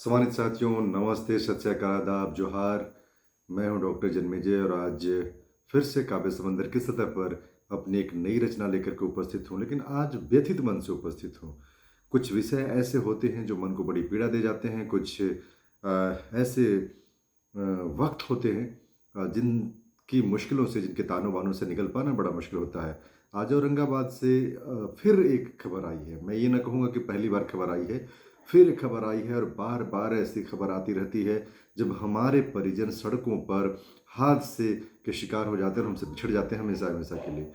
सम्मानित साथियों, नमस्ते, सत श्री अकाल, आदाब, जोहार। मैं हूं डॉक्टर जन्मेजय और आज फिर से काव्य समंदर की सतह पर अपनी एक नई रचना लेकर के उपस्थित हूं, लेकिन आज व्यथित मन से उपस्थित हूं। कुछ विषय ऐसे होते हैं जो मन को बड़ी पीड़ा दे जाते हैं। कुछ ऐसे वक्त होते हैं जिनकी मुश्किलों से, जिनके तानों बानों से निकल पाना बड़ा मुश्किल होता है। आज औरंगाबाद से फिर एक खबर आई है। मैं ये ना कहूँगा कि पहली बार खबर आई है, फिर एक खबर आई है और बार बार ऐसी खबर आती रहती है जब हमारे परिजन सड़कों पर हादसे के शिकार हो जाते हैं और हमसे बिछड़ जाते हैं हमेशा हमेशा के लिए।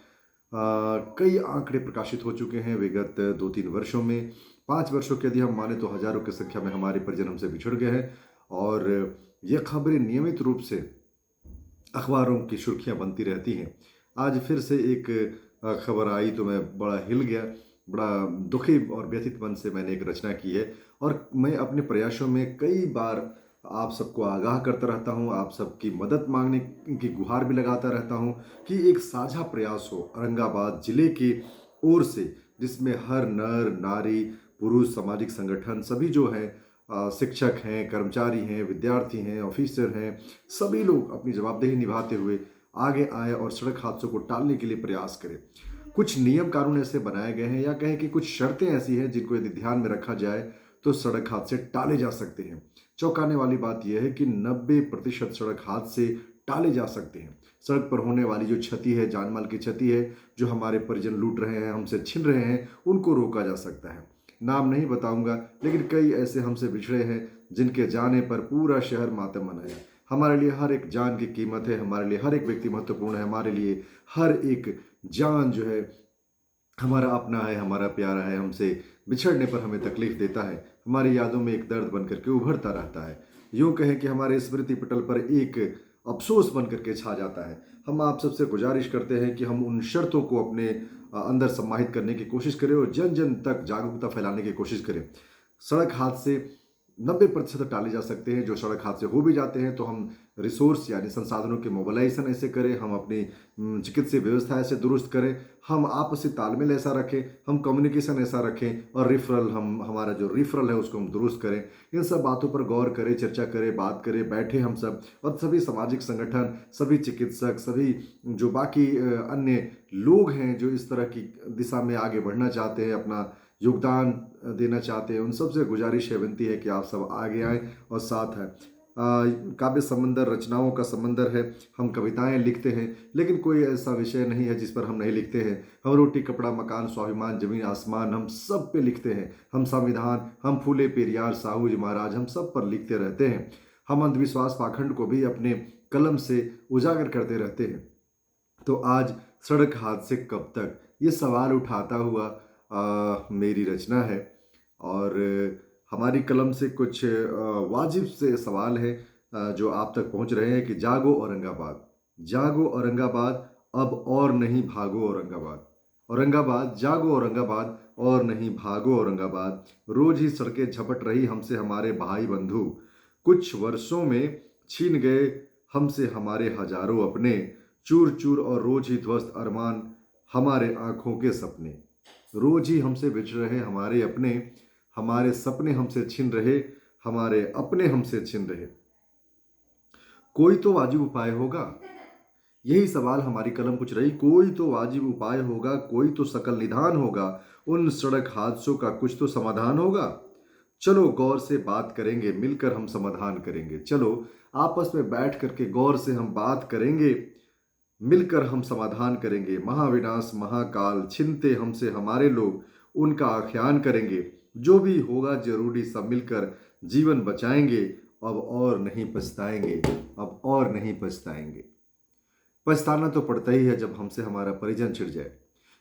कई आंकड़े प्रकाशित हो चुके हैं विगत 2-3 वर्षों में। 5 वर्षों के यदि हम माने तो हजारों की संख्या में हमारे परिजन हमसे बिछड़ गए हैं और ये खबरें नियमित रूप से अखबारों की सुर्खियां बनती रहती हैं। आज फिर से एक खबर आई तो मैं बड़ा हिल गया। बड़ा दुखी और व्यथित मन से मैंने एक रचना की है और मैं अपने प्रयासों में कई बार आप सबको आगाह करता रहता हूँ, आप सबकी मदद मांगने की गुहार भी लगाता रहता हूँ कि एक साझा प्रयास हो औरंगाबाद जिले की ओर से, जिसमें हर नर नारी पुरुष सामाजिक संगठन सभी जो हैं, शिक्षक हैं, कर्मचारी हैं, विद्यार्थी हैं, ऑफिसर हैं, सभी लोग अपनी जवाबदेही निभाते हुए आगे आए और सड़क हादसों को टालने के लिए प्रयास करें। कुछ नियम कानून ऐसे बनाए गए हैं या कहें कि कुछ शर्तें ऐसी हैं जिनको यदि ध्यान में रखा जाए तो सड़क हादसे टाले जा सकते हैं। चौंकाने वाली बात यह है कि 90% सड़क हादसे टाले जा सकते हैं। सड़क पर होने वाली जो क्षति है, जानमाल की क्षति है, जो हमारे परिजन लूट रहे हैं, हमसे छीन रहे हैं, उनको रोका जा सकता है। नाम नहीं बताऊंगा, लेकिन कई ऐसे हमसे बिछड़े हैं जिनके जाने पर पूरा शहर मातम मनाया। हमारे लिए हर एक जान की कीमत है, हमारे लिए हर एक व्यक्ति महत्वपूर्ण है, हमारे लिए हर एक जान जो है हमारा अपना है, हमारा प्यारा है। हमसे बिछड़ने पर हमें तकलीफ देता है, हमारी यादों में एक दर्द बन करके उभरता रहता है। यूं कहें कि हमारे स्मृति पटल पर एक अफसोस बन करके छा जाता है। हम आप सबसे गुजारिश करते हैं कि हम उन शर्तों को अपने अंदर सम्माहित करने की कोशिश करें और जन जन तक जागरूकता फैलाने की कोशिश करें। सड़क हादसे 90% टाले जा सकते हैं। जो सड़क हादसे हो भी जाते हैं तो हम रिसोर्स यानी संसाधनों के मोबिलाइजेशन ऐसे करें, हम अपनी चिकित्सीय व्यवस्था ऐसे दुरुस्त करें, हम आपसी तालमेल ऐसा रखें, हम कम्युनिकेशन ऐसा रखें और रिफरल, हम हमारा जो रिफरल है उसको हम दुरुस्त करें। इन सब बातों पर गौर करें, चर्चा करें, बात करें, बैठे हम सब और सभी सामाजिक संगठन, सभी चिकित्सक, सभी जो बाकी अन्य लोग हैं जो इस तरह की दिशा में आगे बढ़ना चाहते हैं, अपना योगदान देना चाहते हैं, उन सबसे गुजारिश है, विनती है कि आप सब आगे आएँ और साथ हैं। काव्य समंदर रचनाओं का समंदर है। हम कविताएं लिखते हैं लेकिन कोई ऐसा विषय नहीं है जिस पर हम नहीं लिखते हैं। हम रोटी कपड़ा मकान स्वाभिमान जमीन आसमान हम सब पे लिखते हैं। हम संविधान, हम फूले पेरियार साहू जी महाराज, हम सब पर लिखते रहते हैं। हम अंधविश्वास पाखंड को भी अपने कलम से उजागर करते रहते हैं। तो आज सड़क हादसे कब तक, ये सवाल उठाता हुआ मेरी रचना है और हमारी कलम से कुछ वाजिब से सवाल हैं जो आप तक पहुंच रहे हैं कि जागो औरंगाबाद, जागो औरंगाबाद, अब और नहीं भागो औरंगाबाद। औरंगाबाद जागो औरंगाबाद, और नहीं भागो औरंगाबाद। रोज ही सड़कें झपट रही हमसे हमारे भाई बंधु। कुछ वर्षों में छीन गए हमसे हमारे हजारों अपने। चूर चूर और रोज ही ध्वस्त अरमान हमारे आंखों के सपने। रोज ही हमसे बिछड़ रहे हमारे अपने, हमारे सपने हमसे छिन रहे, हमारे अपने हमसे छिन रहे। कोई तो वाजिब उपाय होगा, यही सवाल हमारी कलम पूछ रही। कोई तो वाजिब उपाय होगा, कोई तो सकल निदान होगा, उन सड़क हादसों का कुछ तो समाधान होगा। चलो गौर से बात करेंगे, मिलकर हम समाधान करेंगे। चलो आपस में बैठ करके गौर से हम बात करेंगे, मिलकर हम समाधान करेंगे। महाविनाश महाकाल छिनते हमसे हमारे लोग, उनका आख्यान करेंगे। जो भी होगा जरूरी सब मिलकर जीवन बचाएंगे। अब और नहीं पछताएंगे, अब और नहीं पछताएंगे। पछताना तो पड़ता ही है जब हमसे हमारा परिजन छिड़ जाए,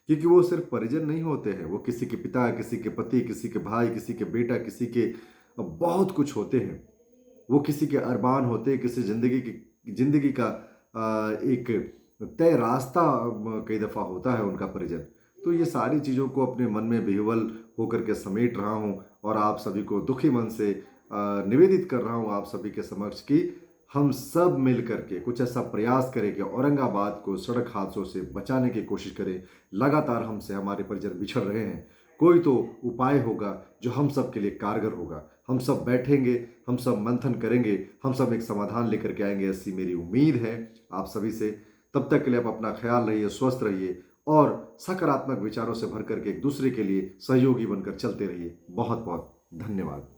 क्योंकि वो सिर्फ परिजन नहीं होते हैं, वो किसी के पिता, किसी के पति, किसी के भाई, किसी के बेटा, किसी के बहुत कुछ होते हैं। वो किसी के अरमान होते हैं, किसी जिंदगी का एक तय रास्ता कई दफ़ा होता है उनका परिजन। तो ये सारी चीज़ों को अपने मन में विह्वल होकर के समेट रहा हूँ और आप सभी को दुखी मन से निवेदित कर रहा हूँ आप सभी के समक्ष कि हम सब मिल करके कुछ ऐसा प्रयास करें कि औरंगाबाद को सड़क हादसों से बचाने की कोशिश करें। लगातार हमसे हमारे परिजन बिछड़ रहे हैं, कोई तो उपाय होगा जो हम सब के लिए कारगर होगा। हम सब बैठेंगे, हम सब मंथन करेंगे, हम सब एक समाधान लेकर के आएँगे, ऐसी मेरी उम्मीद है आप सभी से। तब तक के लिए आप अपना ख्याल रहिए, स्वस्थ रहिए और सकारात्मक विचारों से भर कर के एक दूसरे के लिए सहयोगी बनकर चलते रहिए। बहुत-बहुत धन्यवाद।